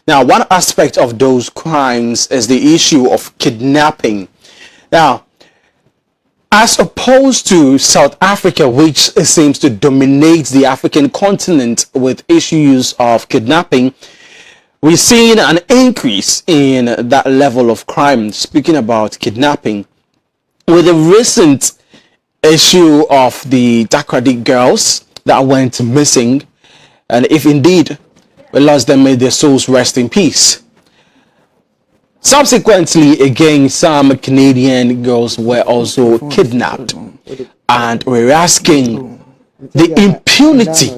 Now, one aspect of those crimes is the issue of kidnapping. Now, as opposed to South Africa, which seems to dominate the African continent with issues of kidnapping, we're seeing an increase in that level of crime. Speaking about kidnapping, with the recent issue of the Takrady girls that went missing, and if indeed we lost them, may their souls rest in peace. Subsequently, again, some Canadian girls were also kidnapped, and we're asking the impunity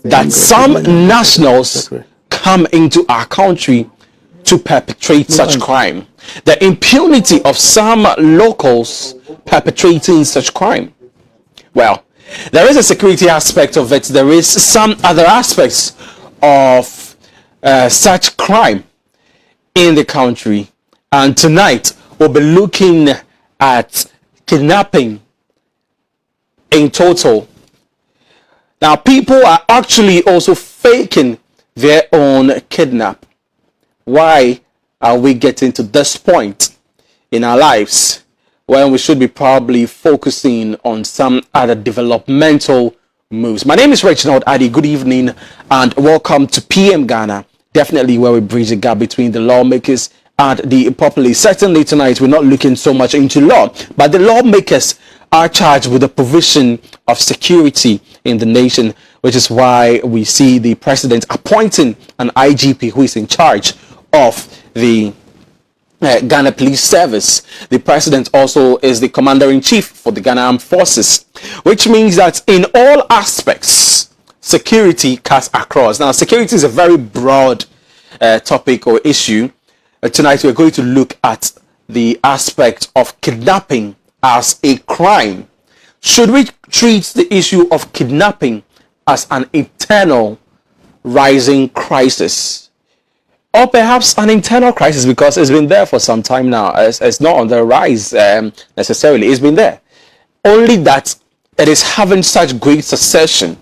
that some nationals come into our country to perpetrate such crime. The impunity of some locals perpetrating such crime. Well, there is a security aspect of it. There is some other aspects of such crime in the country. And tonight, we'll be looking at kidnapping in total. Now, people are actually also faking their own kidnap. Why are we getting to this point in our lives when we should be probably focusing on some other developmental moves? My name is Reginald, Addy. Good evening and welcome to PM Ghana. Definitely where we bridge the gap between the lawmakers and the populace. Certainly tonight we're not looking so much into law, but the lawmakers are charged with the provision of security in the nation, which is why we see the president appointing an IGP who is in charge of the Ghana Police Service. The president also is the commander-in-chief for the Ghana Armed Forces, which means that in all aspects, security cuts across. Now, security is a very broad topic or issue. Tonight, we're going to look at the aspect of kidnapping as a crime. Should we treat the issue of kidnapping as an eternal rising crisis? Or perhaps an internal crisis because it's been there for some time now. It's not on the rise necessarily. It's been there. Only that it is having such great succession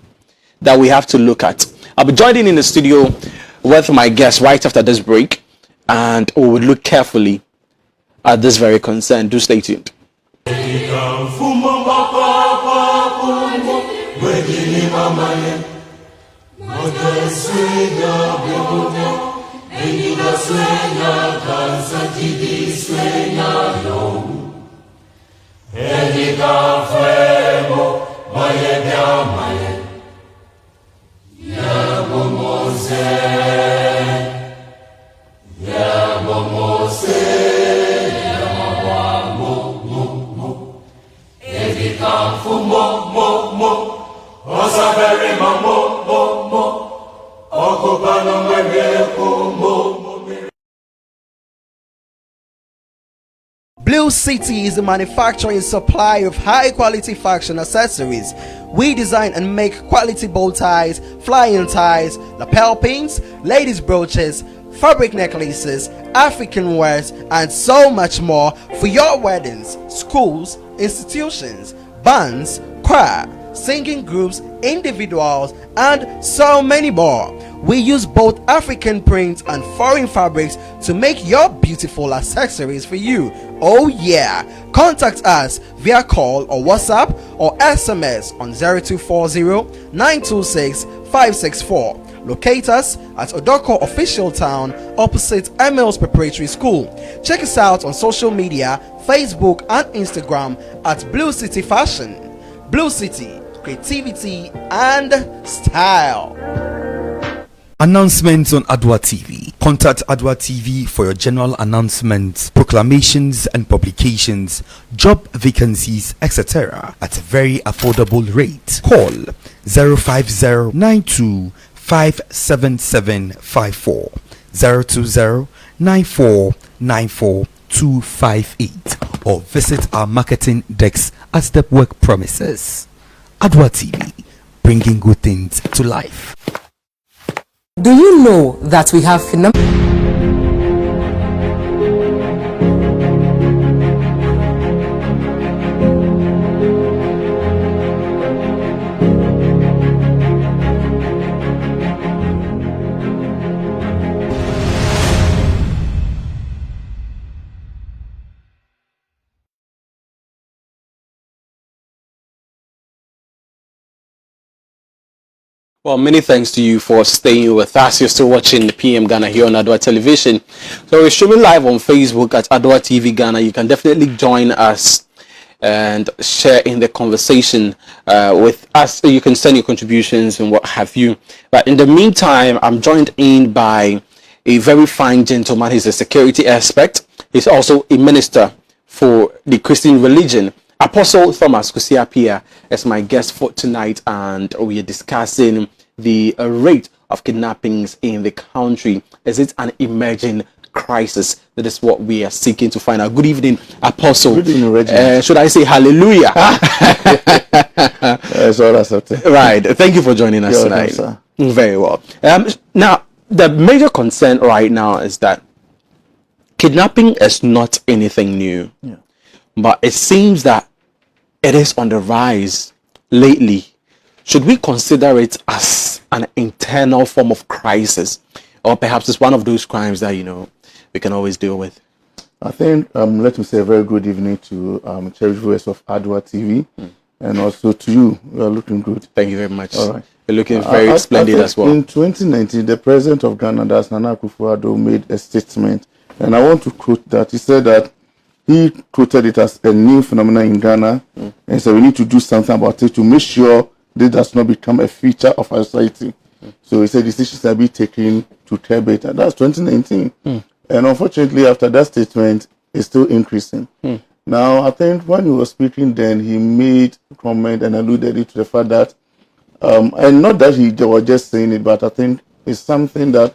that we have to look at. I'll be joining in the studio with my guest right after this break, and we will look carefully at this very concern. Do stay tuned. Blue City is a manufacturing supply of high quality fashion accessories. We design and make quality bow ties, flying ties, lapel pins, ladies brooches, fabric necklaces, African wares, and so much more for your weddings, schools, institutions, bands, choir, singing groups, individuals, and so many more. We use both African prints and foreign fabrics to make your beautiful accessories for you. Oh yeah! Contact us via call or WhatsApp or SMS on 0240 926 564. Locate us at Odoko Official Town opposite Emils Preparatory School. Check us out on social media, Facebook and Instagram at Blue City Fashion. Blue City, creativity and style. Announcements on Adoa TV. Contact Adoa TV for your general announcements, proclamations and publications, job vacancies, etc. at a very affordable rate. Call 05092577754, 02094944258, or visit our marketing desk at Step Work Promises. Adoa TV, bringing good things to life. Do you know that we have Well, many thanks to you for staying with us. You're still watching the PM Ghana here on Adoa Television. So we're streaming live on Facebook at Adoa TV Ghana. You can definitely join us and share in the conversation with us. You can send your contributions and what have you. But in the meantime, I'm joined in by a very fine gentleman. He's a security expert. He's also a minister for the Christian religion. Apostle Thomas Kusi-Appiah is my guest for tonight, and we are discussing the rate of kidnappings in the country. Is it an emerging crisis? That is what we are seeking to find out. Good evening, Apostle. Good evening, Reginald. Should I say hallelujah? That's all accepted. Right. Thank you for joining us You're tonight. welcome, Very well. Now, the major concern right now is that kidnapping is not anything new. Yeah. But it seems that it is on the rise lately. Should we consider it as an internal form of crisis, or perhaps it's one of those crimes that we can always deal with? I think let me say a very good evening to cherished viewers of Adoa TV, and also to you. You are looking good. Thank you very much. All right. You're looking very splendid I think as well. In 2019, the president of Ghana, that's Nana Akufo-Addo, made a statement, and I want to quote that. He said that he quoted it as a new phenomenon in Ghana, and so we need to do something about it to make sure this does not become a feature of our society. So he said decisions are being taken to curb it, and that's 2019. And unfortunately, after that statement, it's still increasing. Now, I think when he was speaking then, he made a comment and alluded it to the fact that, and not that he was just saying it, but I think it's something that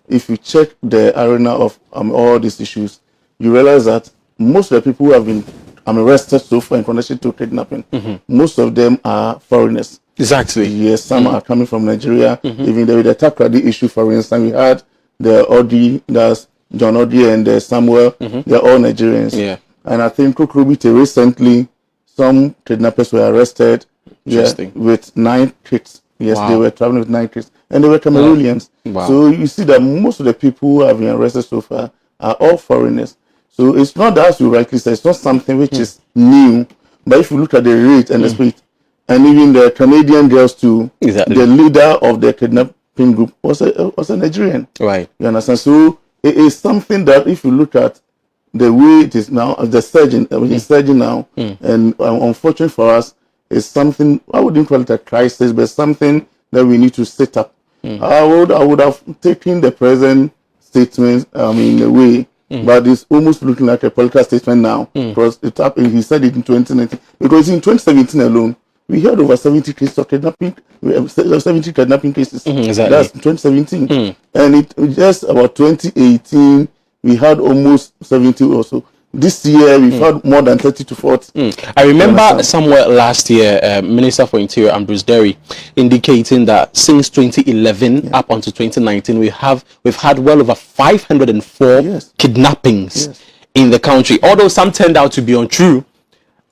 if you check the arena of all these issues, you realize that most of the people who have been arrested so far in connection to kidnapping, most of them are foreigners. Exactly. Yes, some are coming from Nigeria. Even with the Takrady issue, for instance, we had the Odi, that's John Odi and Samuel. They're all Nigerians. Yeah. And I think Kukrubite recently, some kidnappers were arrested with 9 kids. Yes, Wow. they were traveling with 9 kids. And they were Cameroonians. Wow. So you see that most of the people who have been arrested so far are all foreigners. So it's not that, as you rightly said, it's not something which is new. But if you look at the rate and the speed, and even the Canadian girls too, Exactly. the leader of the kidnapping group was a Nigerian. Right. You understand? So it is something that if you look at the way it is now, the surging, it's surging now, and unfortunately for us, it's something, I wouldn't call it a crisis, but something that we need to set up. I would have taken the present statement in a way, but it's almost looking like a political statement now, because it happened, he said it in 2019, because in 2017 alone, we had over 70 cases of kidnapping, 70 kidnapping cases. Exactly. That's 2017. And it just about 2018, we had almost 70 or so. This year, we've had more than 30 to 40. I remember somewhere last year, Minister for Interior Ambrose Derry indicating that since 2011 up until 2019, we've had well over 504 kidnappings in the country. Although some turned out to be untrue,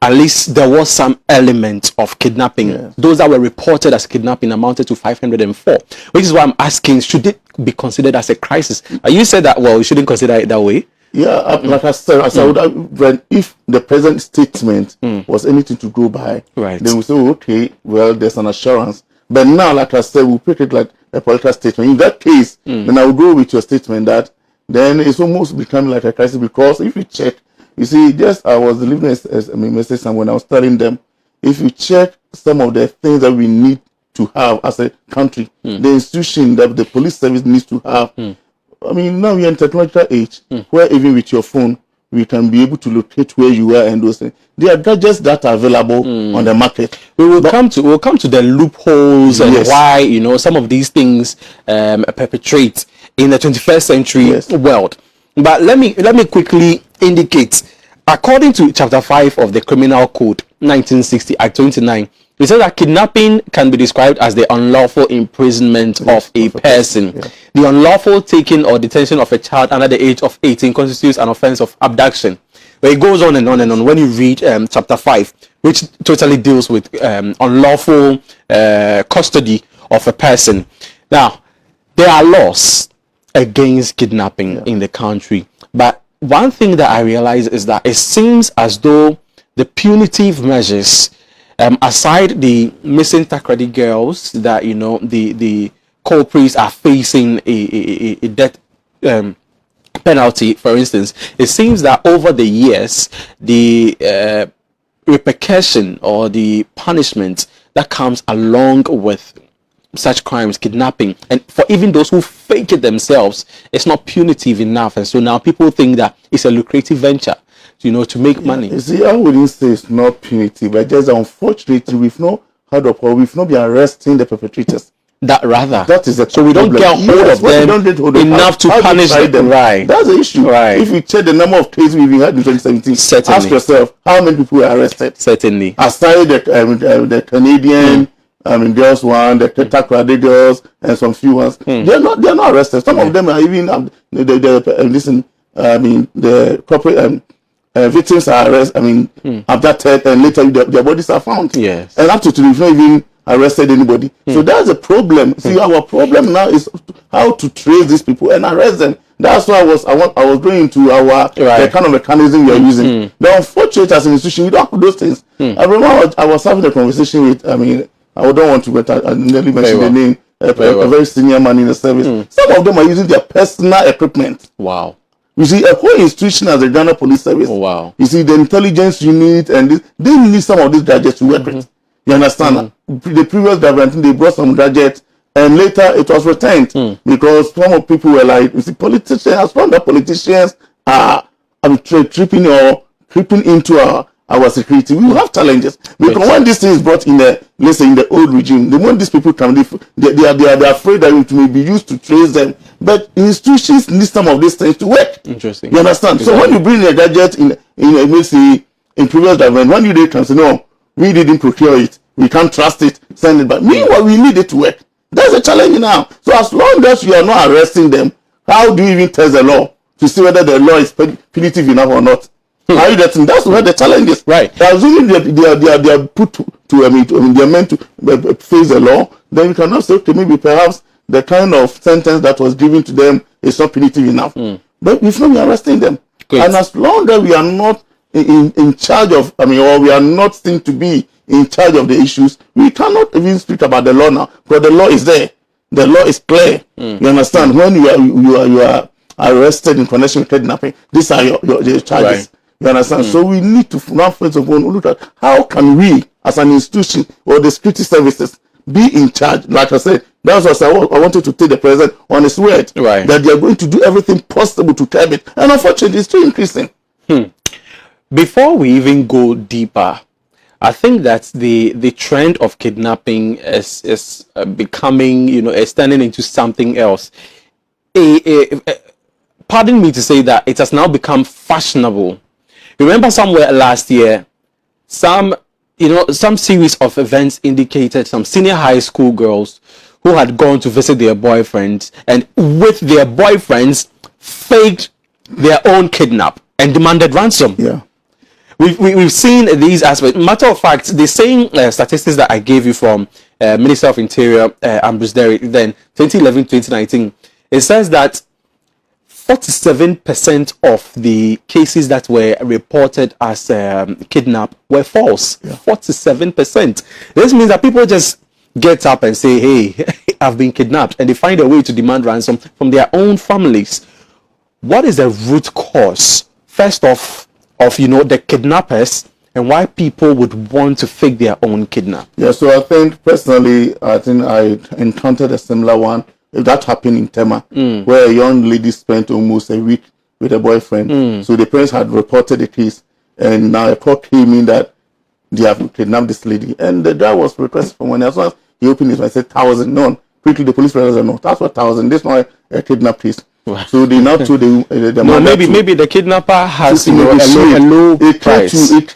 at least there was some element of kidnapping. Those that were reported as kidnapping amounted to 504, which is why I'm asking, should it be considered as a crisis? You said that, well, we shouldn't consider it that way. Yeah, like I said, I would have, if the present statement was anything to go by, then we say, okay, well, there's an assurance. But now, like I said, we'll pick it like a political statement. In that case, then I will go with your statement that then it's almost becoming like a crisis, because if you check, you see, just I was delivering a message, and when I was telling them, if you check some of the things that we need to have as a country, the institution that the police service needs to have. I mean, now we're in technological age where even with your phone, we can be able to locate where you are and those things. There are gadgets that are available on the market. We'll come to the loopholes and why some of these things perpetrate in the 21st century world. But let me quickly indicate, according to Chapter 5 of the Criminal Code 1960 Act 29, it says that kidnapping can be described as the unlawful imprisonment of a person. The unlawful taking or detention of a child under the age of 18 constitutes an offense of abduction. But it goes on and on and on when you read Chapter 5, which totally deals with unlawful custody of a person. Now, there are laws against kidnapping in the country, but one thing that I realize is that it seems as though the punitive measures aside the missing Takrady girls that the culprits are facing a death penalty, for instance, it seems that over the years the repercussion or the punishment that comes along with such crimes, kidnapping, and for even those who fake it themselves, it's not punitive enough, and so now people think that it's a lucrative venture, to make money. You see, I wouldn't say it's not punitive, but just unfortunately we've not heard of, or we've not been arresting the perpetrators. That is it. So we don't get hold of them enough to punish them. Right. That's the issue. Right. If you check the number of cases we've had in 2017, certainly, ask yourself how many people were arrested. Certainly. Aside the Canadian, girls one, the Takrady girls, and some few ones, they're not arrested. Some of them are even the corporate victims are arrested. Abducted, and later their bodies are found. Yes. And up to today, we've not even arrested anybody. So that's a problem. See, our problem now is how to trace these people and arrest them. That's why I was going into the kind of mechanism we are using. The unfortunate as an institution, we don't have those things. I remember I was having a conversation with, I don't want to nearly mention the name, a very senior man in the service. Some of them are using their personal equipment. Wow. You see, a whole institution as the Ghana Police Service. Oh, wow. You see, the intelligence unit and they need some of these gadgets to work with. You understand? The previous government, they brought some gadgets, and later it was returned because some of people were like, you see, politicians, as long as politicians are tripping or creeping into our security, we will have challenges. Because when this thing is brought in let's say in the old regime, the moment these people come, they are afraid that it may be used to trace them. But institutions need some of these things to work. Interesting. You understand? Exactly. So when you bring a gadget in previous government, when you can say, no, we didn't procure it, we can't trust it, send it back. Meanwhile, we need it to work. That's a challenge now. So as long as you are not arresting them, how do you even test the law to see whether the law is punitive enough or not? Are you getting? That's where the challenge is. Right. Assuming they are put they are meant to face the law, then you cannot say, okay, maybe perhaps the kind of sentence that was given to them is not punitive enough. But we've not been arresting them. Great. And as long as we are not in charge of, or we are not seen to be in charge of the issues, we cannot even speak about the law now, because the law is there. The law is clear. You understand? When you are arrested in connection with kidnapping, these are your charges. Right. You understand? So we need to now first of all look at how can we, as an institution or the security services, be in charge. Like I said, that's what I wanted to take the president on his word, that they are going to do everything possible to curb it. And unfortunately, it's still increasing. Before we even go deeper, I think that the trend of kidnapping is becoming, is turning into something else. Pardon me to say that it has now become fashionable. Remember somewhere last year, some series of events indicated some senior high school girls who had gone to visit their boyfriends, and with their boyfriends faked their own kidnap and demanded ransom. Yeah. We've seen these aspects. Matter of fact, the same statistics that I gave you from Minister of Interior, Ambrose Derrick, then 2011-2019, it says that 47% of the cases that were reported as kidnap were false. 47%. This means that people just get up and say, hey, I've been kidnapped, and they find a way to demand ransom from their own families. What is the root cause, first off, of the kidnappers, and why people would want to fake their own kidnap? Yeah, so I think personally, I encountered a similar one. That happened in Tema, where a young lady spent almost a week with a boyfriend. So the parents had reported the case, and now a call came in that they have kidnapped this lady. And the guy was requested for money. As soon as he opened his mouth, said 1,000. No, quickly the police said, no, that's what 1,000. This is not a kidnap case. So they now told the no, maybe the kidnapper has a low price. It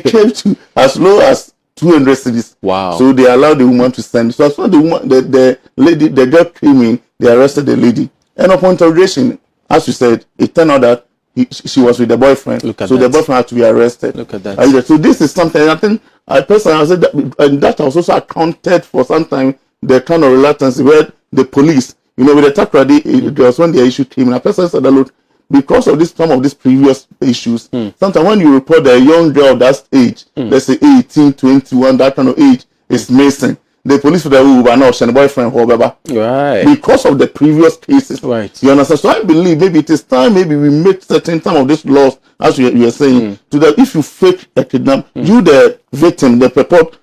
came to as low as 200 cedis. Wow. So they allowed the woman to send. So as soon as the woman, the girl came in, they arrested the lady. And upon interrogation, as you said, it turned out that she was with the boyfriend. So the boyfriend had to be arrested. Look at that. So this is something I think I personally said that, and that was also accounted for sometimes the kind of reluctance where the police, with the Takrady, it was when the issue came in. A person said that, look, because of this, some of these previous issues, sometimes when you report a young girl of that age, let's say 18, 21, that kind of age, is missing, the police will say, now send boyfriend, whatever. Right. Because of the previous cases. Right. You understand? So I believe maybe it is time, maybe we make certain some of these laws, as you are saying, to that if you fake a kidnap, you the victim, the purported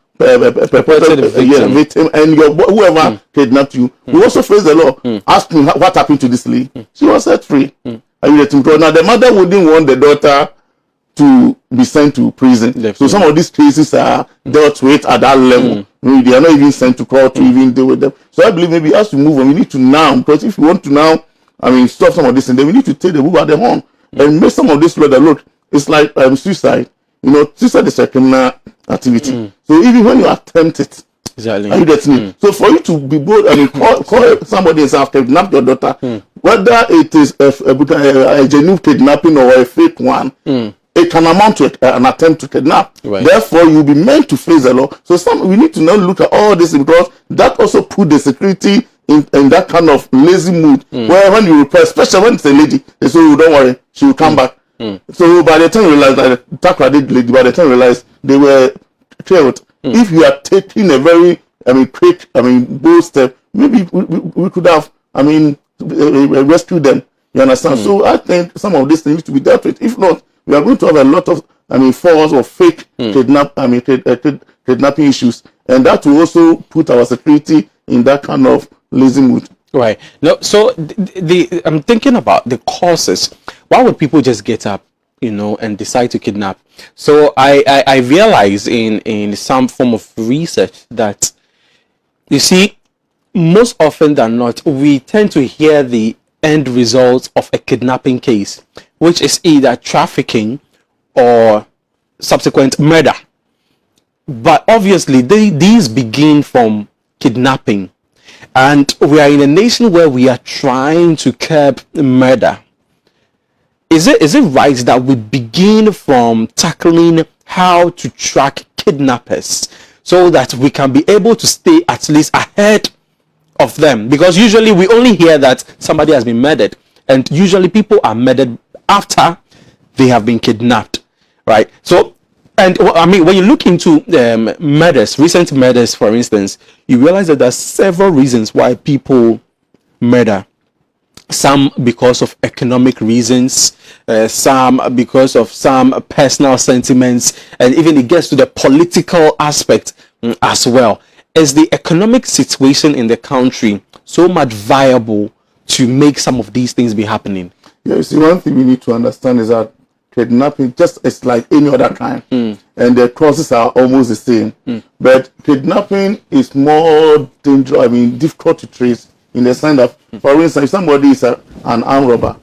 victim, and your whoever kidnapped you, we also face the law. Ask me what happened to this lady. She was set free. Are you getting? Now the mother wouldn't want the daughter to be sent to prison. Definitely. So some of these cases are dealt with at that level. They are not even sent to court to even deal with them. So I believe maybe as we move on, we need to now, because if you want to now, stop some of this, and then we need to take the move at the horn and make some of this law that look, it's like suicide. Suicide is a criminal activity. So even when you attempt it, exactly. Are you getting it? So for you to be bold, call somebody and say, I've kidnapped your daughter, whether it is a genuine kidnapping or a fake one, it can amount to an attempt to kidnap. Right. Therefore, you'll be meant to face the law. So we need to now look at all this, because that also put the security in that kind of lazy mood, where when you report, especially when it's a lady, they say, oh, don't worry, she will come back. So by the time you realize that the Takrady lady, by the time you realize they were killed, if you are taking a very, quick, bold step, maybe we could have, rescued them. You understand? So I think some of these things need to be dealt with. If not, we are going to have a lot of, false or fake kidnapping issues, and that will also put our security in that kind of lazy mood. Right. No. So I'm thinking about the causes. Why would people just get up, and decide to kidnap? So I realize in some form of research that, you see, most often than not, we tend to hear the end result of a kidnapping case, which is either trafficking or subsequent murder. But obviously, these begin from kidnapping. And we are in a nation where we are trying to curb murder. Is it right that we begin from tackling how to track kidnappers so that we can be able to stay at least ahead of them? Because usually we only hear that somebody has been murdered, and usually people are murdered after they have been kidnapped, right? So, and when you look into murders, recent murders, for instance, you realize that there are several reasons why people murder. Some because of economic reasons, some because of some personal sentiments, and even it gets to the political aspect as well. Is the economic situation in the country so much viable to make some of these things be happening? Yeah, you see, one thing we need to understand is that kidnapping just is like any other crime, and the causes are almost the same. But kidnapping is more dangerous, difficult to trace, in the sense that, for instance, if somebody is an armed robber,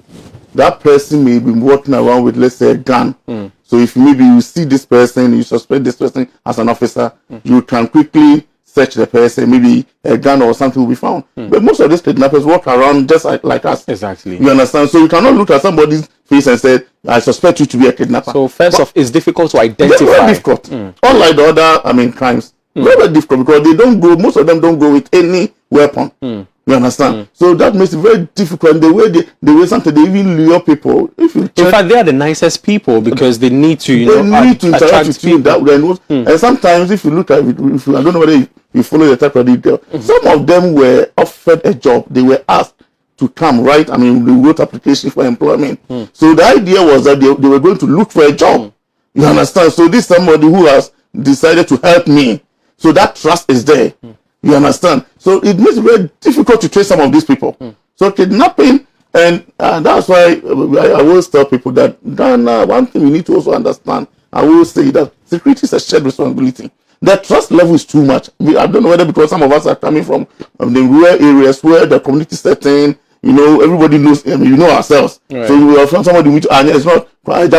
that person may be walking around with, let's say, a gun. So if maybe you see this person, you suspect this person as an officer, you can quickly search the person, maybe a gun or something will be found. But most of these kidnappers walk around just like us. Exactly. You understand? So you cannot look at somebody's face and say, I suspect you to be a kidnapper. So first off, it's difficult to identify. Very difficult. Unlike the other, crimes. Very difficult, because they don't go, most of them don't go with any weapon. You understand? So that makes it very difficult. The way sometimes they even lure people. If you check, in fact, they are the nicest people, because they need to, need to interact with you that way. And sometimes, if you look at it, I don't know whether you follow the type of detail, some of them were offered a job. They were asked to come, right? They wrote application for employment. So the idea was that they were going to look for a job. You understand? So this is somebody who has decided to help me. So that trust is there. You understand? So it makes it very difficult to trace some of these people. So kidnapping, and that's why I always tell people that one thing we need to also understand, I will say that security is a shared responsibility. The trust level is too much. I don't know whether because some of us are coming from the rural areas where the community setting, everybody knows, ourselves. Right. So we are from somebody which it's not crime,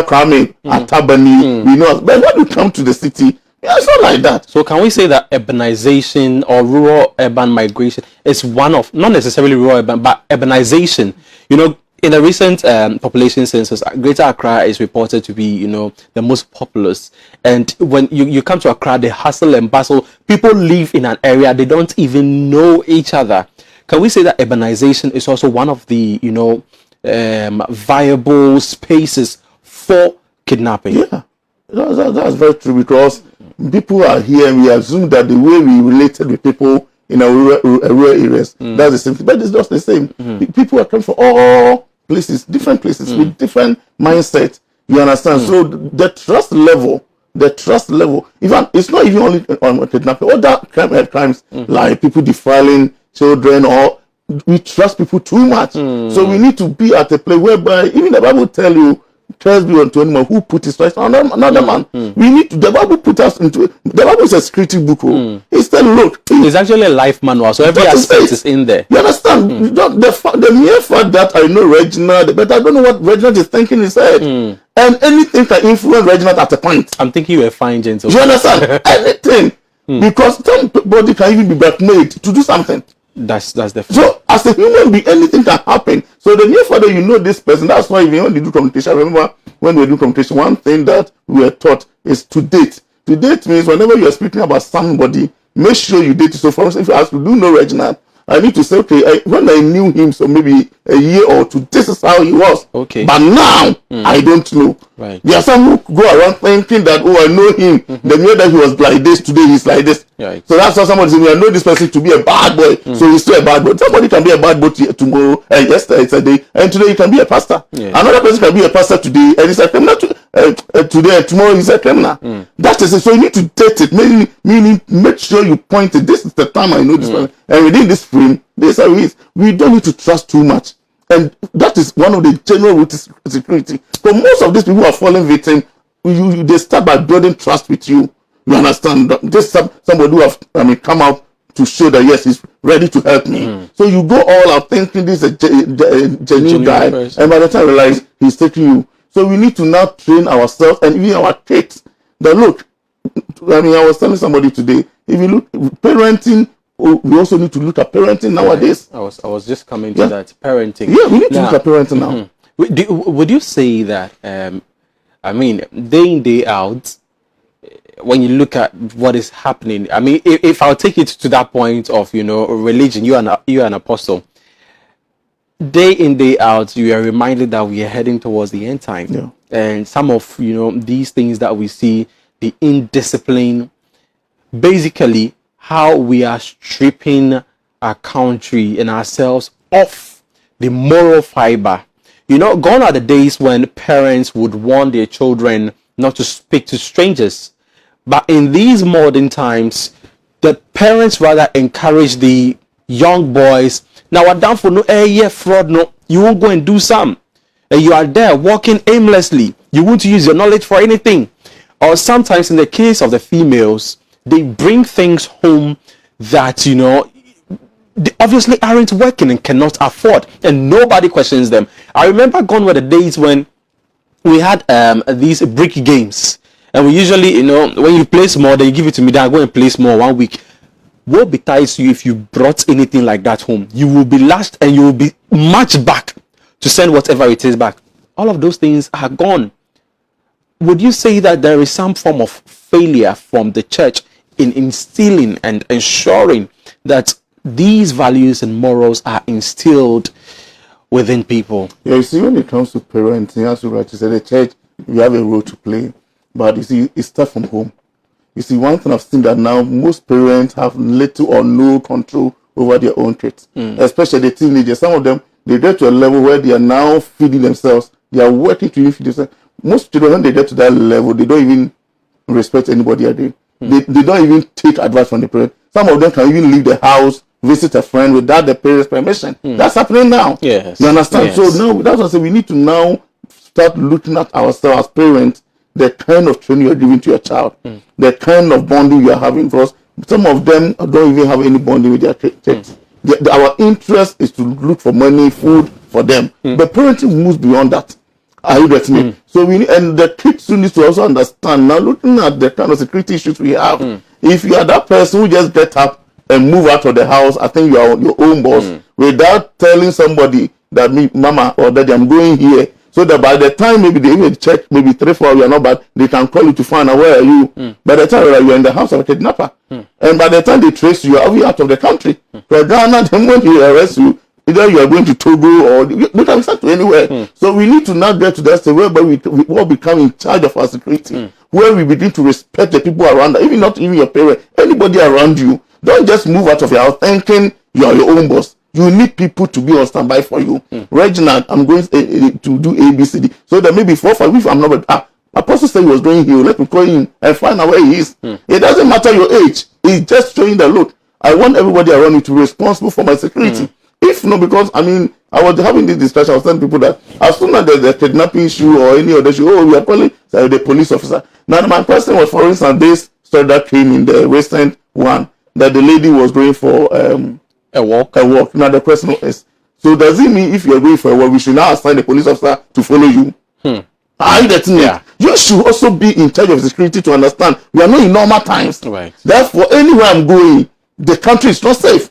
Atabani, we know. But when we come to the city, it's not like that. So can we say that urbanization or rural-urban migration is one of, not necessarily rural-urban, but urbanization? In the recent population census, Greater Accra is reported to be, the most populous. And when you come to Accra, the hustle and bustle, people live in an area, they don't even know each other. Can we say that urbanization is also one of the, viable spaces for kidnapping. Yeah, that's very true, because people are here and we assume that the way we related with people in our rural areas, that's the same thing. But it's just the same. People are coming from all places, different places, with different mindset. You understand? So the trust level, even it's not even only on kidnapping, other crimes like people defiling children, or we trust people too much. So we need to be at a place whereby even the Bible tell you, trust be unto anyone who put his trust on another man. We need to, the Bible put us into, the Bible is a scripture book. It's the look. It's actually a life manual, so every aspect is in there. You understand? The mere fact that I know Reginald, but I don't know what Reginald is thinking in his head. And anything can influence Reginald at a point. I'm thinking you're a fine gentleman. You understand? Anything. Because somebody can even be blackmailed to do something. That's definitely. So as a human being, anything can happen. So the mere fact that you know this person, that's why even when you do communication, remember when we do communication, one thing that we are taught is to date. To date means whenever you are speaking about somebody, make sure you date it. So for instance, if you ask, do you know Reginald? I need to say, okay, when I knew him, so maybe a year or two, this is how he was. Okay. But now, I don't know. Right. There are some who go around thinking that, oh, I know him. The minute that he was like this, today he's like this. Right. So that's why somebody says, I know this person to be a bad boy, so he's still a bad boy. Somebody can be a bad boy tomorrow, and yesterday it's a day, and today he can be a pastor. Yeah. Another person can be a pastor today, and he's a criminal today, and tomorrow he's a criminal. That is it. So you need to date it. Meaning, make sure you point it. This is the time I know this person. And within this frame, this is how it is. We don't need to trust too much. And that is one of the general root security. So most of these people who are falling victim, they start by building trust with you. You understand? This somebody who have come out to show that yes, he's ready to help me. So you go all out thinking this is a genuine guy, person. and by the time you realize he's taking you. So we need to now train ourselves and even our kids. That look, I was telling somebody today, if you look parenting, we also need to look at parenting nowadays. I was just coming to that parenting. Yeah, we need to look at parenting now. Would you say that? Day in, day out, when you look at what is happening, if I'll take it to that point of religion, you're an apostle. Day in, day out, you are reminded that we are heading towards the end time. Yeah. And some of these things that we see, the indiscipline, basically how we are stripping our country and ourselves off the moral fiber. Gone are the days when parents would warn their children not to speak to strangers. But in these modern times, the parents rather encourage the young boys. Now, we're down for fraud, no, you won't go and do some. And you are there walking aimlessly. You won't use your knowledge for anything. Or sometimes in the case of the females, they bring things home that, they obviously aren't working and cannot afford. And nobody questions them. I remember gone were the days when we had these brick games. And we usually, when you play small, they give it to me, then I go and play small 1 week. What betides you if you brought anything like that home? You will be lashed and you will be matched back to send whatever it is back. All of those things are gone. Would you say that there is some form of failure from the church in instilling and ensuring that these values and morals are instilled within people? Yeah, you see, when it comes to parenting, as you rightly said, the church, you have a role to play. But you see, it starts from home. You see, one thing I've seen that now most parents have little or no control over their own kids, especially the teenagers. Some of them, they get to a level where they are now feeding themselves. They are working to even feed themselves. Most children, when they get to that level, they don't even respect anybody again. They don't even take advice from the parents. Some of them can even leave the house, visit a friend without the parents' permission. That's happening now. Yes. You understand? Yes. So now, that's what I say, we need to now start looking at ourselves as parents, the kind of training you're giving to your child, the kind of bonding you are having. Because some of them don't even have any bonding with their kids. Our interest is to look for money, food for them. But parenting moves beyond that. Are you getting me? So and the kids need to also understand now, looking at the kind of security issues we have. If you are that person who just get up and move out of the house, I think you are your own boss, without telling somebody that me, mama or daddy, I'm going here. So that by the time maybe they even check, maybe 3-4 hours, you are not bad, they can call you to find out where are you. By the time you are in the house of a kidnapper. And by the time they trace you, you are out of the country. For Ghana, the moment you arrest you, Either you are going to Togo or we can start to anywhere. So we need to now get to that stage whereby we all become in charge of our security, where we begin to respect the people around us, even not even your parents, anybody around you. Don't just move out of your house thinking you are your own boss. You need people to be on standby for you. Reginald, I'm going to do ABCD. So that maybe 4 or 5 weeks, I'm not. Apostle said he was doing here. Let me call him and find out where he is. It doesn't matter your age. It's just showing that, look, I want everybody around me to be responsible for my security. If not, because I was having this discussion. I was telling people that as soon as there's a kidnapping issue or any other issue, we are calling the police officer. Now, my question was, for instance, this story that came in the recent one that the lady was going for a walk. Now the question is, so does it mean if you're going for a walk, we should now assign a police officer to follow you? Are you the thing? Yeah. You should also be in charge of security to understand we are not in normal times. Right. Therefore, anywhere I'm going, the country is not safe.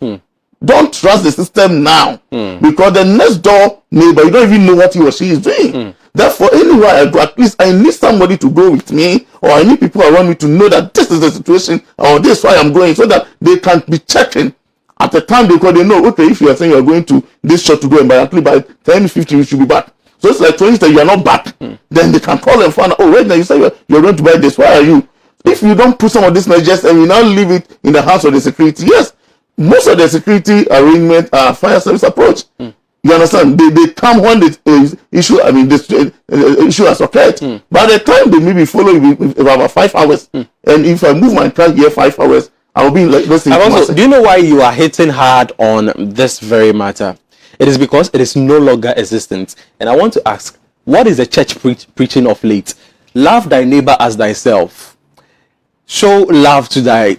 Don't trust the system now, because the next door neighbor, you don't even know what he or she is doing. Therefore, anywhere I go, at least I need somebody to go with me, or I need people around me to know that this is the situation, or this is why I'm going, so that they can be checking at the time, because they know, okay, if you are saying you're going to this shop to go and buy, at least by 10:50 you should be back. So it's like 20 you are not back. Then they can call and find out, oh, right now you say you're going to buy this, why are you? If you don't put some of these measures and you now leave it in the hands of the security, yes, most of the security arrangement are fire service approach. You understand? They come when the issue, the issue has occurred. By the time they maybe follow you about 5 hours, and if I move my car here 5 hours, I will be like, let's say. Also, do you know why you are hitting hard on this very matter? It is because it is no longer existent. And I want to ask, what is the church preaching of late? Love thy neighbor as thyself. Show love to thy,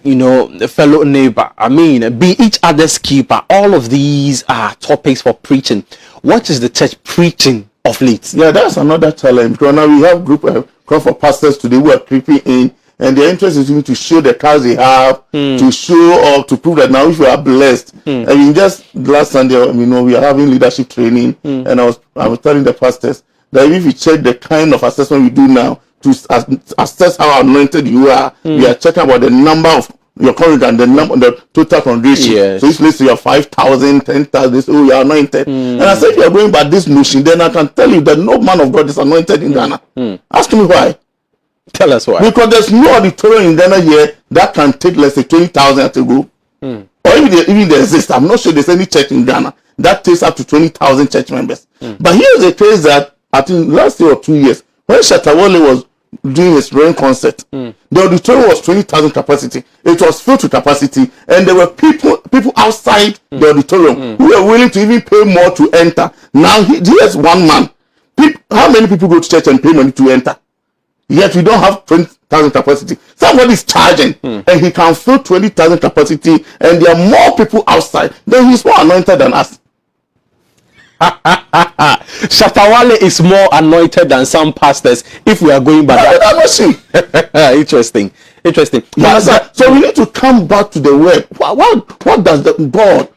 fellow neighbor. Be each other's keeper. All of these are topics for preaching. What is the church preaching of late? Yeah, that's another challenge. Because now we have group call for pastors today who are creeping in, and their interest is even to show the cars they have, to show or to prove that now if you are blessed. Just last Sunday, we are having leadership training, and I was telling the pastors that if you check the kind of assessment we do now to assess how anointed you are, we are checking about the number of your congregant, the total congregation. Yes. So if let's say you are 5,000, 10,000, oh, you are anointed. And I said, if you are going by this notion, then I can tell you that no man of God is anointed in Ghana. Ask me why. Tell us why. Because there's no auditorium in Ghana here that can take, let's say, 20,000 to go. Or even there exists. I'm not sure there's any church in Ghana that takes up to 20,000 church members. But here's the case that I think last year or 2 years, when Shattawale was doing his rain concert, the auditorium was 20,000 capacity. It was filled to capacity, and there were people outside the auditorium who were willing to even pay more to enter. Now here's one man. How many people go to church and pay money to enter? Yet we don't have 20,000 capacity. Somebody is charging, and he can fill 20,000 capacity, and there are more people outside. Then he's more anointed than us. Shattawale is more anointed than some pastors if we are going by that. Interesting. So we need to come back to the word. What does the God,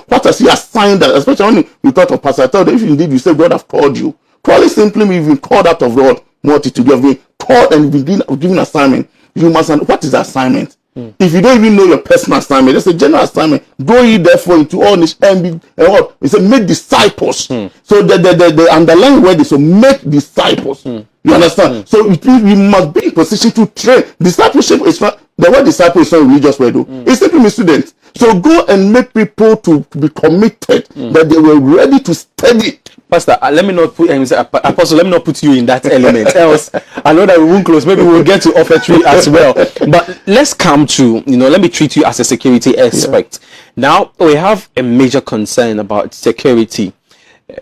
what has he assigned us? Especially when we thought of Pastor, I thought if indeed you say God have called you, probably simply means you've been called out of God, multitude. You have been called and been given assignment. You must understand what is the assignment. If you don't even know your personal assignment, that's a general assignment. Go ye therefore into all nations and what? It said make disciples. So the underlying word is to make disciples. You understand? So it means we must be in position to train. Discipleship is not, the word disciple is not a religious word though. It simply means students. So go and make people to be committed, that they were ready to study. Pastor, let me not put Apostle, let me not put you in that element. Else, I know that we won't close. Maybe we'll get to offertory as well. But let's come to, let me treat you as a security expert. Now, we have a major concern about security.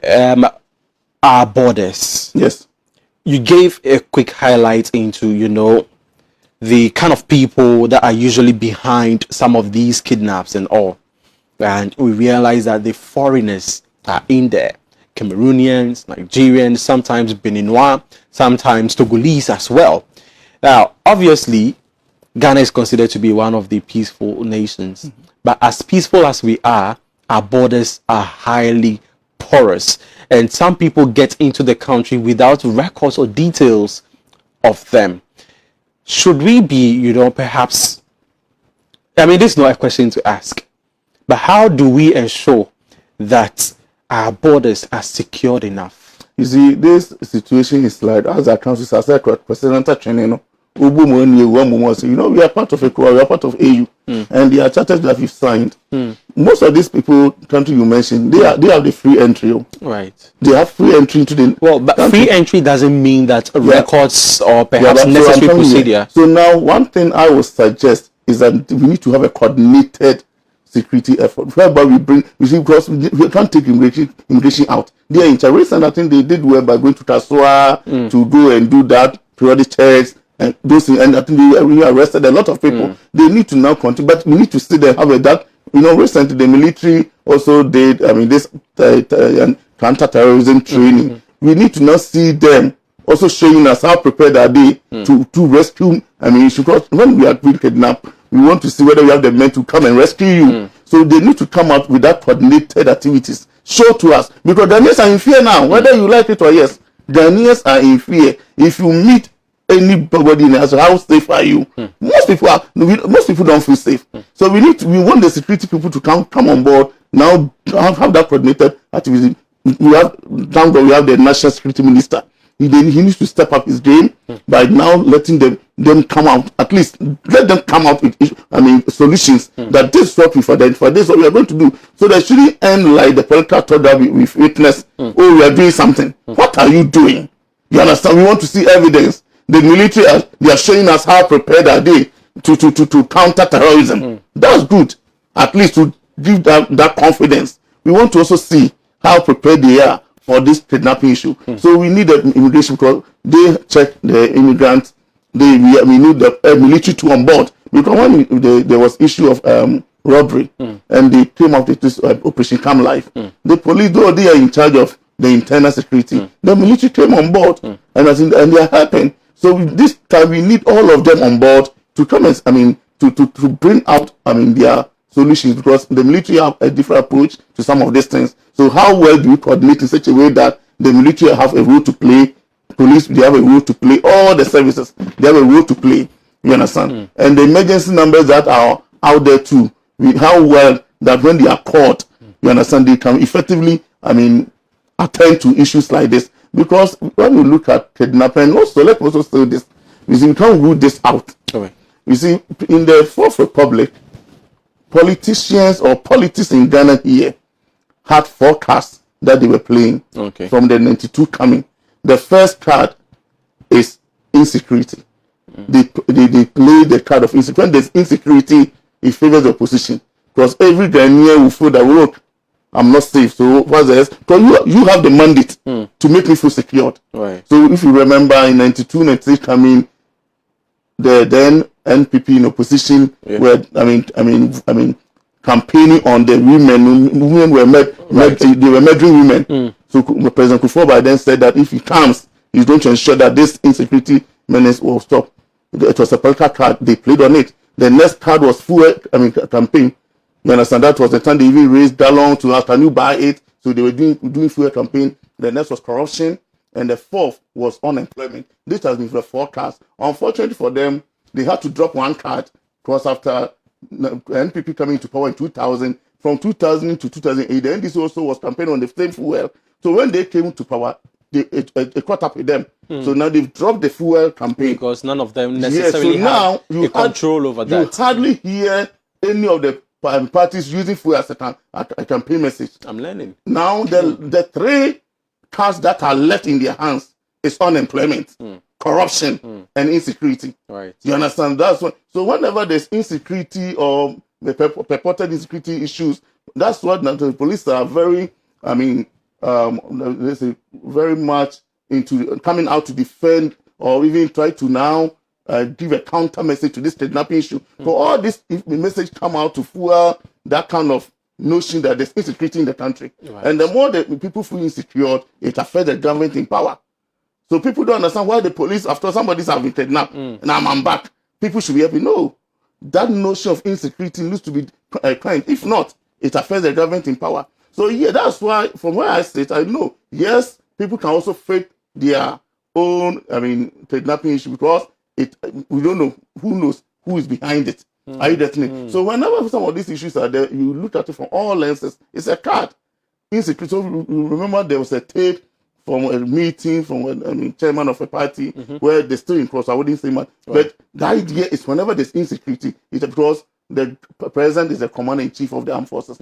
Our borders. Yes. You gave a quick highlight into, the kind of people that are usually behind some of these kidnaps and all. And we realize that the foreigners are in there. Cameroonians, Nigerians, sometimes Beninois, sometimes Togolese as well. Now, obviously, Ghana is considered to be one of the peaceful nations. But as peaceful as we are, our borders are highly porous. And some people get into the country without records or details of them. Should we be, perhaps... this is not a question to ask. But how do we ensure that our borders are secured enough? You see, this situation is like, as a council, as a president, we are part of ECOWAS, we are part of AU, and there are charters that we've signed. Most of these people, country you mentioned, they have the free entry. Right. They have free entry to the but country. Free entry doesn't mean that records or perhaps but necessary so procedure. So now, one thing I would suggest is that we need to have a coordinated security effort whereby we see, because we can't take immigration out. They are in charge, and I think they did well by going to Tasua to go and do that periodic checks and those things. And I think they arrested a lot of people. They need to now continue, but we need to still have that. Recently the military also did, this counter-terrorism training. We need to now see them also showing us how prepared are they to rescue. Because when we are being kidnapped, we want to see whether we have the men to come and rescue you. So they need to come out with that coordinated activities. Show to us, because Ghanaians are in fear now, whether you like it or yes. Ghanaians are in fear. If you meet anybody in the house, how safe are you? Most people don't feel safe. So we want the security people to come on board now, have that coordinated activity. We have the national security minister. He needs to step up his game by now letting them come out. At least let them come out with solutions that this is what we've identified, this is what we are going to do. So they shouldn't end like the political talk that we've witnessed. Oh, we are doing something. What are you doing? You understand? We want to see evidence. The military they are showing us how prepared are they to counter terrorism. That's good. At least to give that confidence. We want to also see how prepared they are for this kidnapping issue. So we need the immigration, because they check the immigrants. We need the military to on board, because when there was issue of robbery and they came out with this Operation Come Life, the police, though they are in charge of the internal security, the military came on board and they are helping. So this time we need all of them on board to come and to bring out their solutions, because the military have a different approach to some of these things. So how well do we coordinate in such a way that the military have a role to play, police they have a role to play, all the services they have a role to play. You understand? And the emergency numbers that are out there too. How well that when they are caught, you understand, they can effectively attend to issues like this. Because when we look at kidnapping, also let's also say this. You see, we can't rule this out. Okay. You see, in the Fourth Republic, politicians or politics in Ghana here had 4 cards that they were playing from the 92 coming. The first card is insecurity. They play the card of insecurity. When there's insecurity, it favors the opposition. Because every Ghanaian will feel that, look, I'm not safe. So what's this? Because you have the mandate to make me feel secured. Right. So if you remember in 92, 93 coming, the then NPP in opposition were campaigning on the women. Women were they were murdering women. So President Kusi-Appiah then said that if he comes, he's going to ensure that this insecurity menace will stop. It was a political card. They played on it. The next card was fuel campaign. You understand? That was the time they even raised gallon to ask, can you buy it? So they were doing fuel campaign. The next was corruption. And the fourth was unemployment. This has been the 4 cards. Unfortunately for them, they had to drop 1 card, because after NPP coming to power in 2000, from 2000 to 2008, the NDC also was campaigning on the same fuel. So when they came to power, it caught up with them. So now they've dropped the fuel campaign. Because none of them necessarily have control over that. You hardly hear any of the parties using fuel as a campaign message. I'm learning. Now the 3 cards that are left in their hands is unemployment, corruption, and insecurity. Right. You understand? That's what. So whenever there's insecurity or the purported insecurity issues, that's what the police are very, let's say, very much into coming out to defend or even try to now give a counter message to this kidnapping issue. For all this message come out to fuel that kind of notion that there's insecurity in the country. Right. And the more that people feel insecure, it affects the government in power. So people don't understand why the police, after somebody's have been kidnapped, and I'm back, people should be happy. No, that notion of insecurity needs to be kind. If not, it affects the government in power. So yeah, that's why from where I sit, I know, yes, people can also fake their own, kidnapping issue, because we don't know who is behind it. Are you getting it? So whenever some of these issues are there, you look at it from all lenses. It's a card. insecurity. So remember, there was a tape from a meeting from a chairman of a party where they're still in cross. I wouldn't say much, but the idea is whenever there's insecurity, it's because the president is the commander in chief of the armed forces.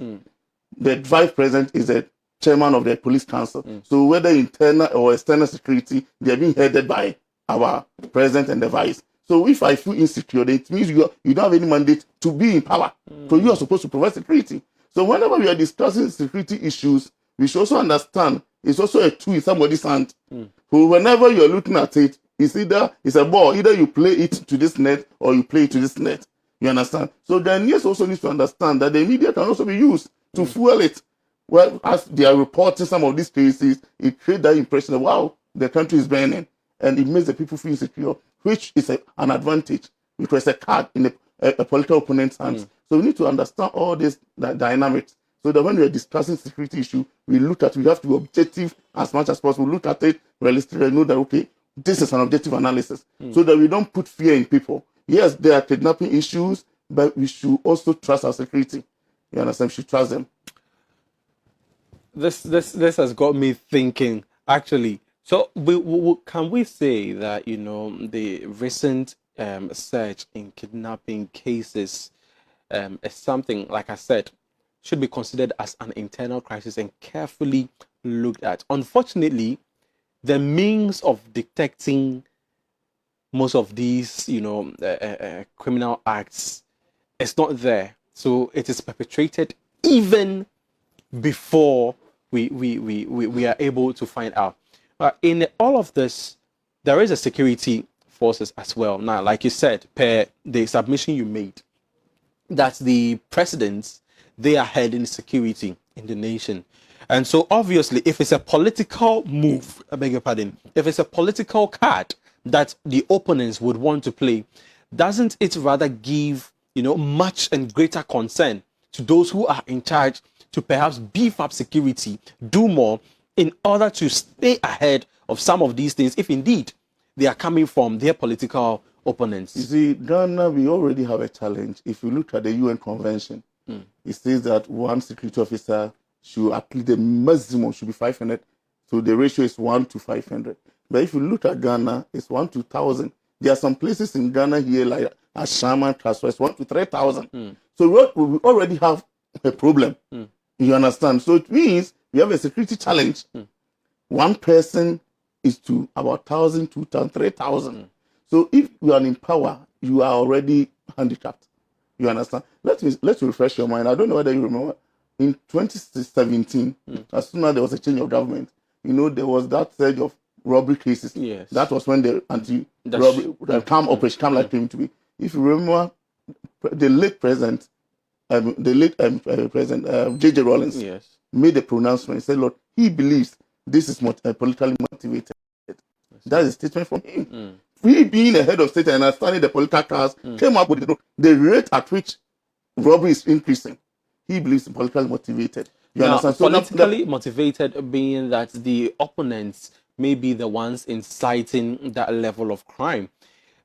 The vice president is the chairman of the police council. So whether internal or external security, they are being headed by our president and the vice. So if I feel insecure, then it means you don't have any mandate to be in power. So you are supposed to provide security. So whenever we are discussing security issues, we should also understand it's also a tool in somebody's hand. So whenever you're looking at it, it's a ball. Either you play it to this net or you play it to this net. You understand? So the NES also needs to understand that the media can also be used to fuel it. Well, as they are reporting some of these cases, it creates that impression of, wow, the country is burning. And it makes the people feel insecure, which is an advantage, which was a card in a political opponent's hands. So we need to understand all these dynamics so that when we are discussing security issue, we have to be objective as much as possible, look at it realistically, and know that, okay, this is an objective analysis, so that we don't put fear in people. Yes, there are kidnapping issues, but we should also trust our security. You understand? We should trust them. This has got me thinking, actually. So can we say that, the recent surge in kidnapping cases is something, like I said, should be considered as an internal crisis and carefully looked at. Unfortunately, the means of detecting most of these, criminal acts is not there. So it is perpetrated even before we are able to find out. In all of this, there is a security forces as well. Now, like you said, per the submission you made, that the presidents, they are heading security in the nation. And so obviously, if it's a political move, I beg your pardon, if it's a political card that the opponents would want to play, doesn't it rather give, much and greater concern to those who are in charge to perhaps beef up security, do more in order to stay ahead of some of these things, if indeed they are coming from their political opponents? You see, Ghana, we already have a challenge. If you look at the UN Convention, it says that one security officer should, at least the maximum should be 500. So the ratio is 1 to 500. But if you look at Ghana, it's 1 to 1,000. There are some places in Ghana here, like Ashama, Transfer, it's 1 to 3,000. So we already have a problem. You understand? So it means we have a security challenge. One person is to about 1,000, 2,000, 3,000. So if you are in power, you are already handicapped. You understand? Let's refresh your mind. I don't know whether you remember. In 2017, as soon as there was a change of government, there was that surge of robbery cases. Yes. That was when the anti-robbery operation came to be. If you remember, the late president, J.J. Rawlings, made a pronouncement. He said, "Lord, he believes this is politically motivated." That is a statement from him. He, being a head of state and understanding the political class, came up with the rate at which robbery is increasing. He believes it's politically motivated. You understand? So politically motivated being that the opponents may be the ones inciting that level of crime.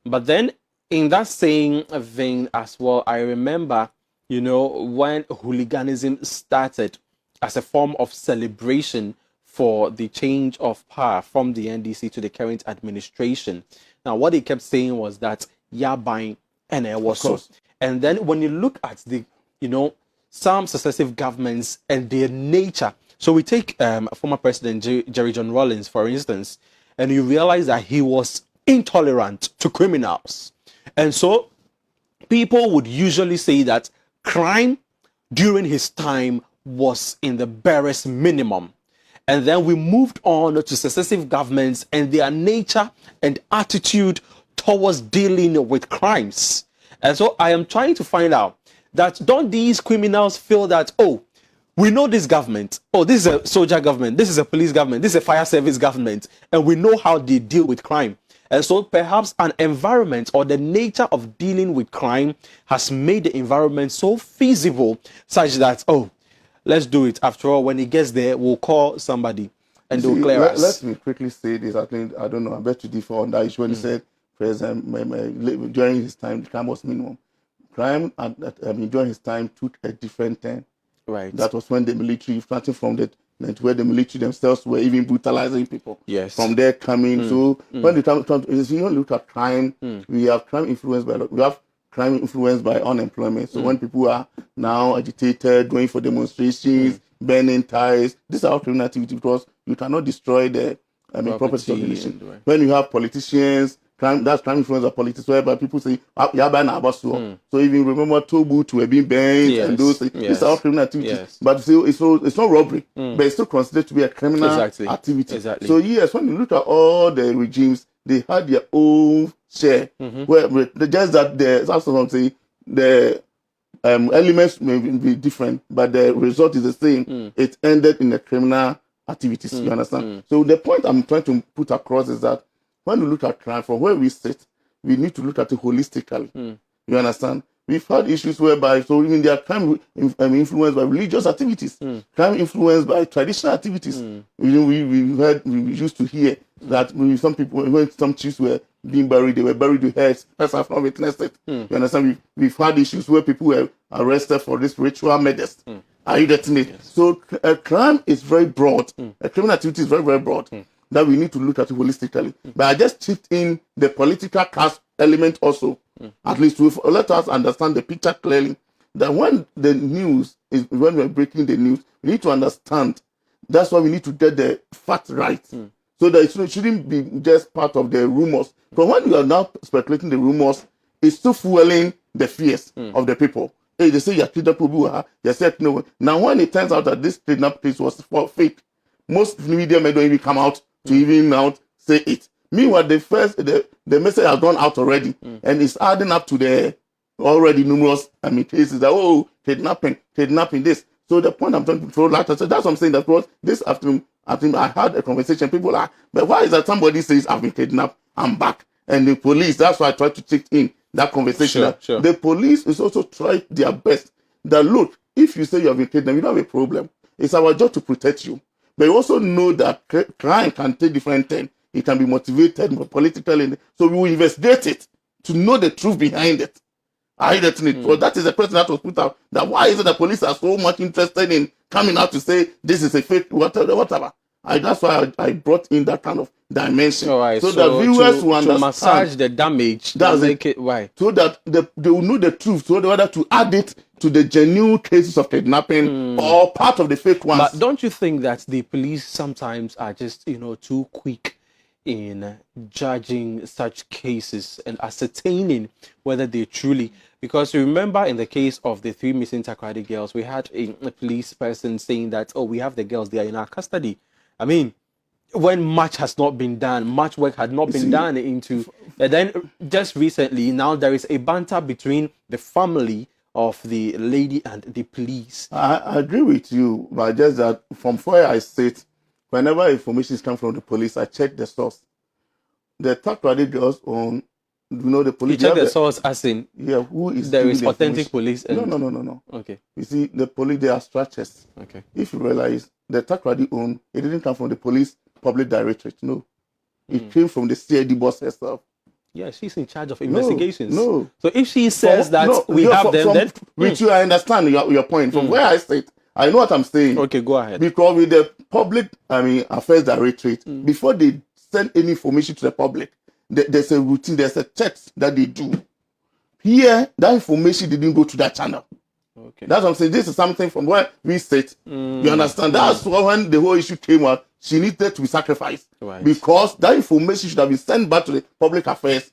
But then in that same vein as well, I remember, when hooliganism started as a form of celebration for the change of power from the NDC to the current administration. Now, what he kept saying was that Yabai and it was so. And then when you look at the, some successive governments and their nature. So we take former President Jerry John Rawlings, for instance, and you realize that he was intolerant to criminals. And so people would usually say that crime during his time was in the barest minimum. And then we moved on to successive governments and their nature and attitude towards dealing with crimes. And so I am trying to find out that don't these criminals feel that, we know this government, this is a soldier government, this is a police government, this is a fire service government, and we know how they deal with crime. And so perhaps an environment or the nature of dealing with crime has made the environment so feasible such that, let's do it. After all, when it gets there, we'll call somebody and they'll clear us. Let me quickly say this. I don't know, I bet you differ on that issue when he said President during his time the crime was minimum. Crime during his time took a different turn. Right. That was when the military, starting from the and where the military themselves were even brutalizing people. Yes. From there coming. So when the time if you look at crime, we have crime influenced by unemployment. So when people are now agitated, going for demonstrations, burning ties, these are all criminal activity because you cannot destroy the property of the nation. Right. When you have politicians, that's crime influenced by politics, whereby people say, so even remember Tobu to have been banned and those things. These are all criminal activities. But still, it's not robbery, but it's still considered to be a criminal activity. Exactly. So yes, when you look at all the regimes, they had their own share. Where just that the elements may be different, but the result is the same. It ended in the criminal activities. You understand? So the point I'm trying to put across is that when we look at crime, from where we sit, we need to look at it holistically. You understand? We've had issues whereby, so even there are crime influenced by religious activities, crime influenced by traditional activities. We used to hear that some people, when some chiefs were being buried, they were buried with heads. That's have not witnessed it. You understand? We've had issues where people were arrested for this ritual murders. Are you getting it? Yes. So crime is very broad. Criminal activity is very, very broad. That we need to look at it holistically. But I just chipped in the political caste element also. At least to let us understand the picture clearly. That when when we're breaking the news, we need to understand. That's why we need to get the facts right. So that it shouldn't be just part of the rumors. Because when you are now speculating the rumors, it's still fueling the fears of the people. Hey, they say you're kidnapping. They say no. Now, when it turns out that this kidnap case was fake, most media may don't even come out to even out say it. Meanwhile, the message has gone out already, and it's adding up to the already numerous cases that kidnapping this. So the point I'm trying to throw light, that's what I'm saying. That was this afternoon. I think I had a conversation. People are, but why is that somebody says I've been kidnapped, I'm back, and the police? That's why I tried to take in that conversation. Sure. The police is also trying their best. That look, if you say you have been kidnapped, you don't have a problem. It's our job to protect you. But you also know that crime can take different turns. It can be motivated politically. So we will investigate it to know the truth behind it. I that it. So that is the question that was put out. That why is it that police are so much interested in coming out to say this is a fake whatever. That's why I brought in that kind of dimension. Right, so that viewers will to understand. massage the damage. That's make it right. So that they will know the truth. So whether to add it to the genuine cases of kidnapping or part of the fake ones. But don't you think that the police sometimes are just too quick in judging such cases and ascertaining whether they truly, because you remember in the case of the 3 missing Takoradi girls, we had a police person saying that, we have the girls, they are in our custody. I mean, when much has not been done, much work had not been done into, and then just recently, now there is a banter between the family of the lady and the police. I agree with you, but just that from where I sit, whenever information comes from the police, I check the source. The Takoradi girls on, the police. You check the source as in? Yeah, who is there is authentic police? And No. Okay. You see, the police, they are structures. Okay. If you realize, the Takoradi own, it didn't come from the police public directorate, no. It came from the CID boss herself. Yeah, she's in charge of investigations. No. So if she says we have them, then... With you, I understand your point. From where I sit, I know what I'm saying. Okay, go ahead. Because with the public, affairs directorate, before they send any information to the public, there's a routine, there's a checks that they do. Here, that information didn't go to that channel. Okay. That's what I'm saying. This is something from where we sit. You understand? That's why when the whole issue came out, she needed to be sacrificed. Right. Because that information should have been sent back to the public affairs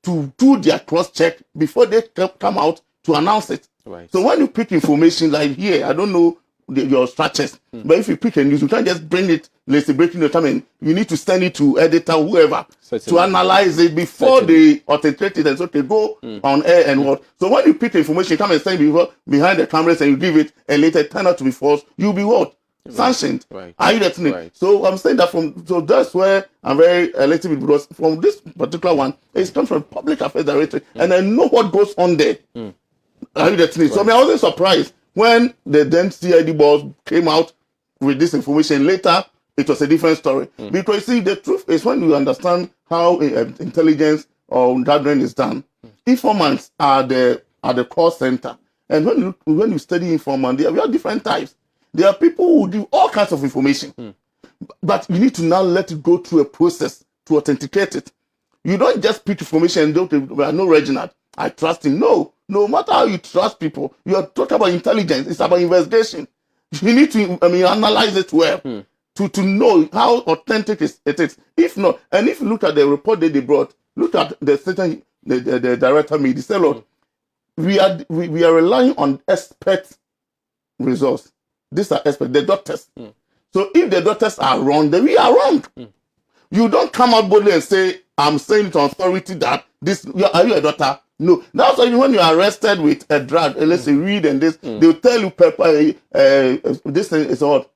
to do their cross-check before they come out to announce it. Right. So when you pick information like here, I don't know your structures, but if you pick a news, you can't just bring it, let's say, breaking the time, and you need to send it to editor, whoever, to analyze it before they authenticate it and so they go on air and what. So when you pick information, you come and stand behind the cameras and you give it, and later turn out to be false, you'll be what? Sanctioned. Right. Are you getting it? Right. So I'm saying that so that's where I'm very elected because from this particular one, it comes from public affairs directorate, and I know what goes on there. Are you getting it? Right. So I wasn't surprised when the then CID boss came out with this information. Later, it was a different story. Because you see, the truth is when you understand how intelligence or gathering is done, informants are the call center. And when you study informants, we have different types. There are people who give all kinds of information, but you need to now let it go through a process to authenticate it. You don't just pick information and don't, I know Reginald, I trust him. No matter how you trust people, you are talking about intelligence. It's about investigation. You need to, analyze it well to know how authentic it is. If not, and if you look at the report that they brought, look at the certain the director made. He said, "Look, we are relying on expert results. These are expert, the doctors. So if the doctors are wrong, then we are wrong. You don't come out boldly and say, I'm saying to authority that this, are you a doctor? No. That's why when you're arrested with a drug, let's say weed and this, they'll tell you this thing is what,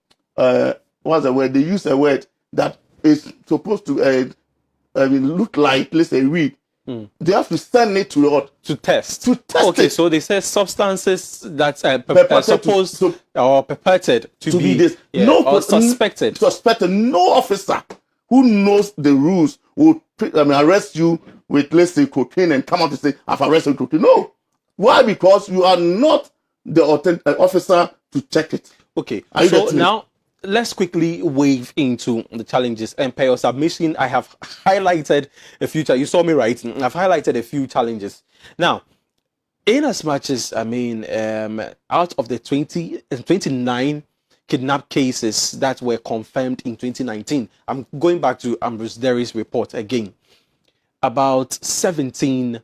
what's the word? They use a word that is supposed to look like, let's say, weed. They have to send it to what? To test. To test okay, it. so they say substances that are Purported or purported to be this. or suspected. Suspected. No officer who knows the rules will arrest you with, let's say, cocaine and come out and say, I've arrested with cocaine. No. Why? Because you are not the authentic officer to check it. Okay, so now let's quickly wave into the challenges. And per your submission, I have highlighted a few. You saw me right. I've highlighted a few challenges. Now, in as much as out of the 29 kidnap cases that were confirmed in 2019, I'm going back to Ambrose Derry's report again. About 17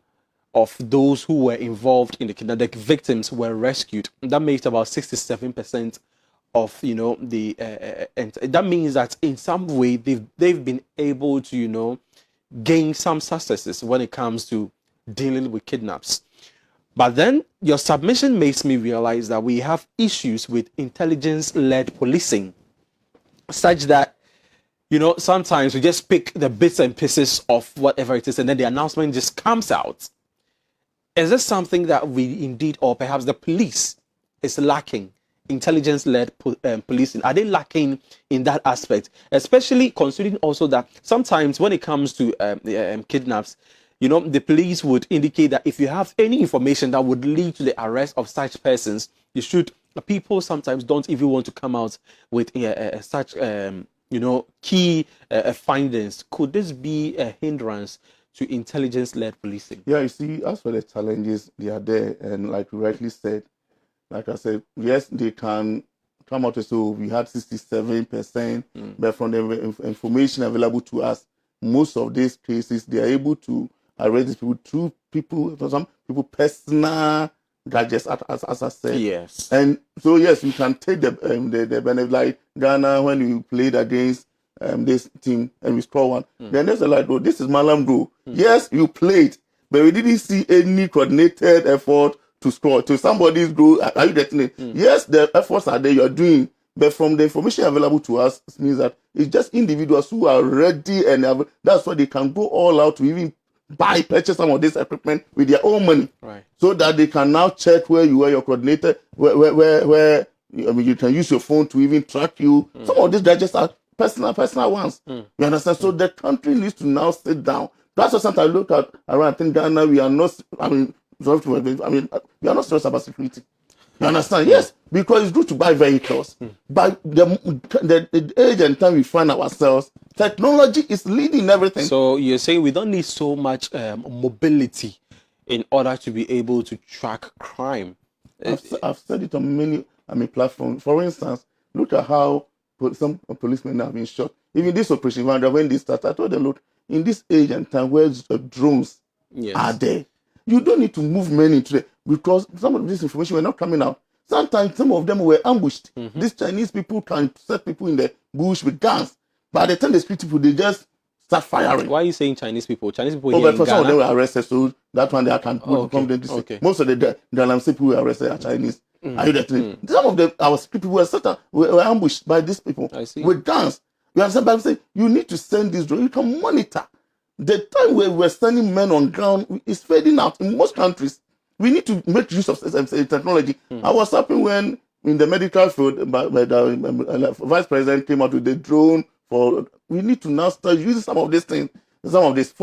of those who were involved in the kidnapping victims were rescued. That makes about 67% of the and that means that in some way they've been able to gain some successes when it comes to dealing with kidnaps. But then your submission makes me realize that we have issues with intelligence-led policing, such that sometimes we just pick the bits and pieces of whatever it is and then the announcement just comes out. Is this something that we indeed, or perhaps the police is lacking? Intelligence-led policing, are they lacking in that aspect? Especially considering also that sometimes when it comes to kidnaps, the police would indicate that if you have any information that would lead to the arrest of such persons, you should. People sometimes don't even want to come out with such key findings. Could this be a hindrance to intelligence-led policing? Yeah, you see, as for the challenges, they are there, and like you rightly said, like I said, yes, they can come out and say, we had 67%, but from the information available to us, most of these cases, they are able to arrest these people through some people personal gadgets, as I said. Yes. And so, yes, you can take the benefit, like Ghana, when we played against this team and we score one, then there's a like, oh, this is Malam Bro. Yes, you played, but we didn't see any coordinated effort to score to somebody's goal. Are you getting it? Yes, the efforts are there, you're doing, but from the information available to us, it means that it's just individuals who are ready, and that's why they can go all out to even purchase some of this equipment with their own money, right? So that they can now check where you are, your coordinator, where you can use your phone to even track you. Some of these gadgets are personal ones. You understand? So the country needs to now sit down. That's what sometimes I look at around. I think Ghana, we are not. We are not serious about security. You understand? Yes, because it's good to buy vehicles. But the age and time we find ourselves, technology is leading everything. So you're saying we don't need so much mobility in order to be able to track crime. I've said it on many platforms. For instance, look at how some policemen have been shot. Even this operation, when they started, I told them, look, in this age and time where drones are there, you don't need to move men into it, because some of this information were not coming out. Sometimes some of them were ambushed. These Chinese people can set people in the bush with guns. By the time they speak to people, they just start firing. Why are you saying Chinese people? Chinese people here in Ghana? Some of them were arrested, so that one they can okay. Most of the Galamsey people were arrested are Chinese. Are you getting it? Some of them, our people were ambushed by these people with guns. You understand? But I'm saying you need to send this drone. You can monitor. The time where we're sending men on ground is fading out in most countries. We need to make use of technology. I was happy when in the medical field, the vice president came out with the drone. We need to now start using some of these things, some of this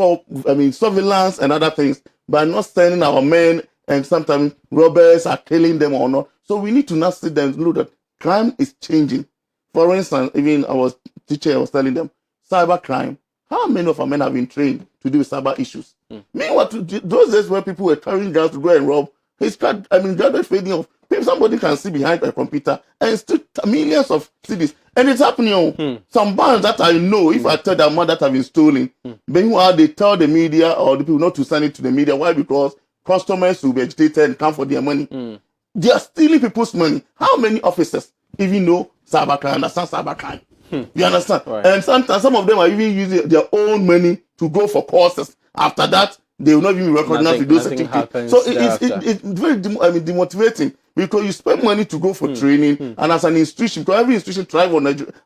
surveillance and other things, by not sending our men, and sometimes robbers are killing them or not. So we need to now sit there and look at crime is changing. For instance, even I was telling them, cyber crime. How many of our men have been trained to deal with cyber issues? Meanwhile, those days where people were carrying guns to go and rob, graduate fading off. Somebody can see behind a computer and still millions of CDs. And it's happening. Some bands that I know, if I tell them that have been stolen, meanwhile, they tell the media or the people not to send it to the media. Why? Because customers will be agitated and come for their money. They are stealing people's money. How many officers even know cybercrime, understand cybercrime? You understand? Right. And sometimes some of them are even using their own money to go for courses. After that, they will not even recognize to do certain things. So it's very demotivating because you spend money to go for training, and as an institution, because every institution thrives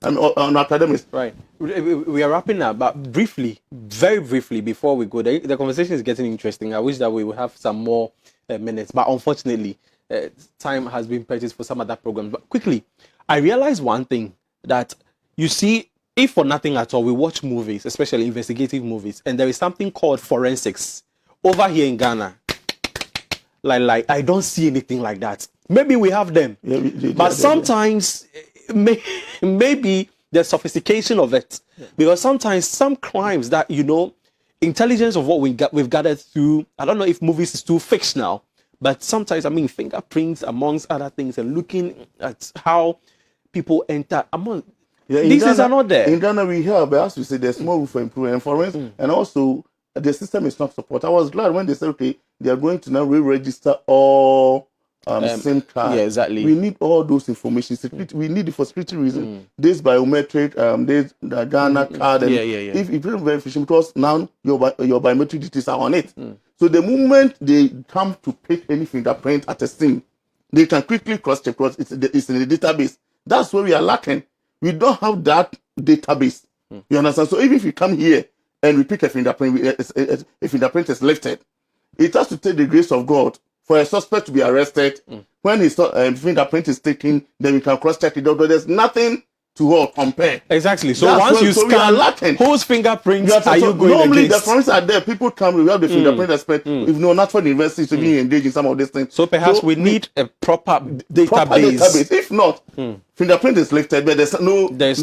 on academics. Right. We are wrapping up, but briefly, very briefly, before we go, the conversation is getting interesting. I wish that we would have some more minutes, but unfortunately, time has been purchased for some other programs. But quickly, I realized one thing, that you see, if for nothing at all, we watch movies, especially investigative movies, and there is something called forensics over here in Ghana. Like I don't see anything like that. Maybe we have them, but sometimes maybe the sophistication of it, because sometimes some crimes that intelligence of what we've gathered through. I don't know if movies is too fictional, but sometimes fingerprints amongst other things, and looking at how people enter among. These things are not there. In Ghana, we have, but as you say, there's more room for improvement. And for instance, and also the system is not support. I was glad when they said, okay, they are going to now re-register all SIM cards. Yeah, exactly. We need all those information. We need it for security reasons. This biometric, this the Ghana card. And If it's very efficient, because now your biometric details are on it. So the moment they come to pick any fingerprint at a SIM, they can quickly cross-check because it's in the database. That's where we are lacking. We don't have that database. You understand? So even if you come here and we pick a fingerprint, if fingerprint is lifted, it has to take the grace of God for a suspect to be arrested. When his fingerprint is taken, then we can cross-check it out. But there's nothing to compare. Exactly. So once you scan, whose fingerprints are you going normally against? The forensics are there. People come, we have the fingerprint expert. If not for the university to be engaged in some of these things. So perhaps we need a proper database. If not, fingerprint is lifted, but there's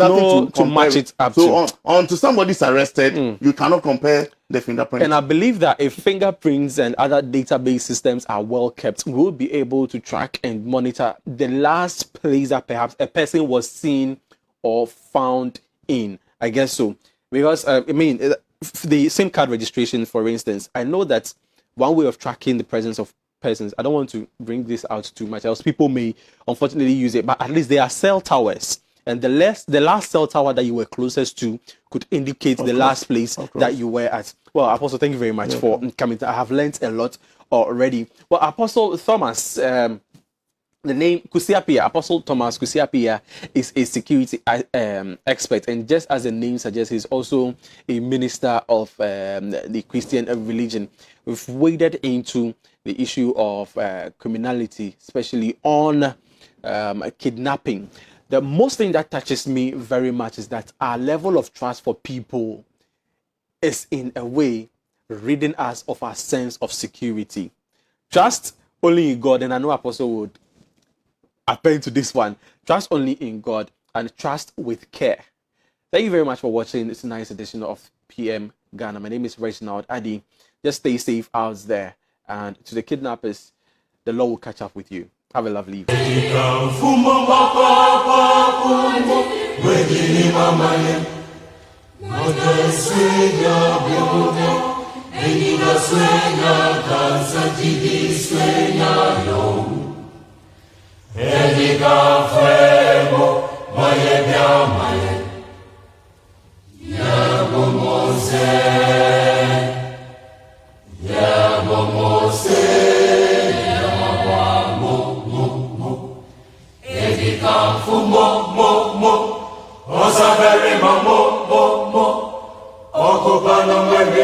nothing to match it up so to. Until somebody's arrested, you cannot compare the fingerprint. And I believe that if fingerprints and other database systems are well kept, we'll be able to track and monitor the last place that perhaps a person was seen or found in. I guess so. Because, the SIM card registration, for instance, I know that one way of tracking the presence of persons, I don't want to bring this out too much, else people may unfortunately use it, but at least there are cell towers. And the last cell tower that you were closest to could indicate the last place that you were at. Well, Apostle, thank you very much for coming. I have learned a lot already. Well, Apostle Thomas, the name Kusi-Appiah, Apostle Thomas Kusi-Appiah, is a security expert, and just as the name suggests, he's also a minister of the Christian religion. We've waded into the issue of criminality, especially on kidnapping. The most thing that touches me very much is that our level of trust for people is in a way ridding us of our sense of security. Trust only in God, and I know Apostle would append to this one. Trust only in God and trust with care. Thank you very much for watching this nice edition of PM Ghana. My name is Reginald Addy. Just stay safe out there, and to the kidnappers, the Lord will catch up with you. Have a lovely evening. Osa very mo mo mo, okupano mwenge